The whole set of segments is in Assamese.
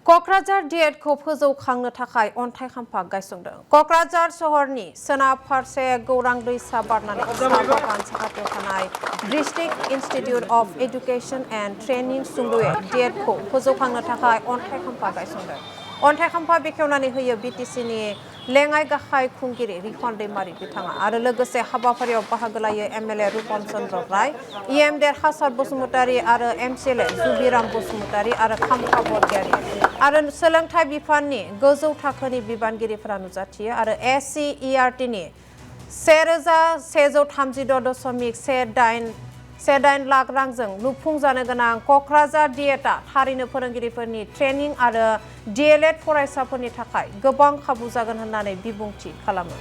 क'क्राझार डिएडखौ फोजौखांनो थाखाय अन्थाइ खाम्फा गायसनदों। क'क्राझार सहरनि सोनाब फारसे गौरां दैसा बारनानै साहा बागान साखाथियाव थानाय district institute of education end training सुंद'यै डिएडखौ फोजौखांनो थाखाय अन्थाइ खाम्फा गायसनदों। अन्थाइ खाम्फा बेखेवनानै होयो बिटिसिनि लेङाइ गाहाय खुंगिरि रिफान दैमारि बिथाङा आरो लोगोसे हाबाफारियाव बाहागो लायो एमएलए रुपन चन्द्र राय, इएम देरहासार बसुमतारी आरो एमसिएलए जुबिराम बसुमतारी आरो खाम्फा बरगयारी आरो सोलोंथाइ बिफाननि गोजौ थाखोनि बिबानगिरिफोरा नुजाथियो आरो एससिइआरटिनि 1136.18 लाख रांजों लुफुंजानो गोनां क'क्राझार डिएडआ थारैनो फोरोंगिरिफोरनि ट्रेनिं आरो डिएलएड फरायसाफोरनि थाखाय गोबां खाबु जागोन होननानै बिबुंथि खालामो।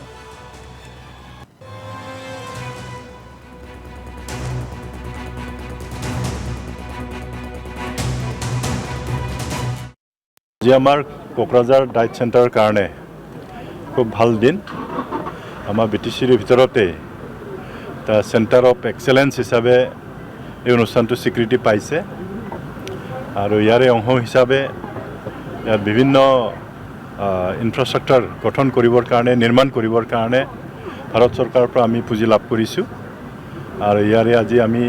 আজি আমাৰ কোকৰাঝাৰ ডাইট চেণ্টাৰৰ কাৰণে খুব ভাল দিন। আমাৰ বিটিচিৰ ভিতৰতে এটা চেণ্টাৰ অফ এক্সেলেঞ্চ হিচাপে এই অনুষ্ঠানটো স্বীকৃতি পাইছে আৰু ইয়াৰে অংশ হিচাপে ইয়াত বিভিন্ন ইনফ্ৰাষ্ট্ৰাকচাৰ গঠন কৰিবৰ কাৰণে নিৰ্মাণ কৰিবৰ কাৰণে ভাৰত চৰকাৰৰ পৰা আমি পুঁজি লাভ কৰিছোঁ আৰু ইয়াৰে আজি আমি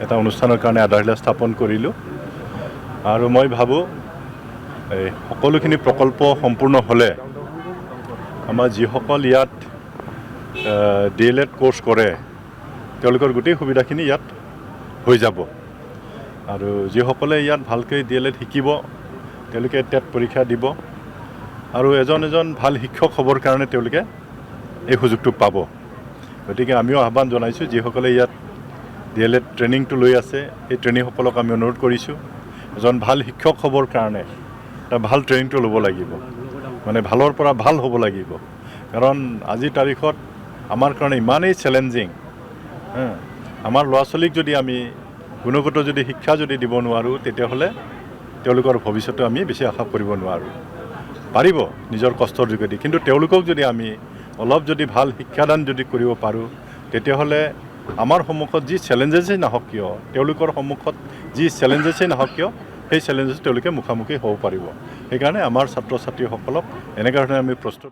এটা অনুষ্ঠানৰ কাৰণে আধাৰশিলা স্থাপন কৰিলোঁ আৰু মই ভাবোঁ সকলোখিনি প্ৰকল্প সম্পূৰ্ণ হ'লে আমাৰ যিসকল ইয়াত ডিএলএড কোৰ্চ কৰে তেওঁলোকৰ গোটেই সুবিধাখিনি ইয়াত হৈ যাব আৰু যিসকলে ইয়াত ভালকৈ ডিএলএড শিকিব তেওঁলোকে টেট পৰীক্ষা দিব আৰু এজন ভাল শিক্ষক হ'বৰ কাৰণে তেওঁলোকে এই সুযোগটো পাব। গতিকে আমিও আহ্বান জনাইছোঁ যিসকলে ইয়াত ডিএলএড ট্ৰেইনিংটো লৈ আছে এই ট্ৰেইনিংসকলক আমি অনুৰোধ কৰিছোঁ এজন ভাল শিক্ষক হ'বৰ কাৰণে এটা ভাল ট্ৰেইনিংটো ল'ব লাগিব, মানে ভালৰ পৰা ভাল হ'ব লাগিব। কাৰণ আজিৰ তাৰিখত আমাৰ কাৰণে ইমানেই চেলেঞ্জিং, আমাৰ ল'ৰা ছোৱালীক যদি আমি গুণগত যদি শিক্ষা যদি দিব নোৱাৰোঁ তেতিয়াহ'লে তেওঁলোকৰ ভৱিষ্যতে আমি বেছি আশা কৰিব নোৱাৰোঁ। পাৰিব নিজৰ কষ্টৰ যোগেদি, কিন্তু তেওঁলোকক যদি আমি অলপ যদি ভাল শিক্ষাদান যদি কৰিব পাৰোঁ তেতিয়াহ'লে আমাৰ সন্মুখত যি চেলেঞ্জেছেই নাহক কিয়, তেওঁলোকৰ সন্মুখত যি চেলেঞ্জেছেই নাহক কিয় সেই চেলেঞ্জেছ তেওঁলোকে মুখামুখি হ'ব পাৰিব। সেইকাৰণে আমাৰ ছাত্ৰ ছাত্ৰীসকলক এনেকুৱা ধৰণে আমি প্ৰস্তুত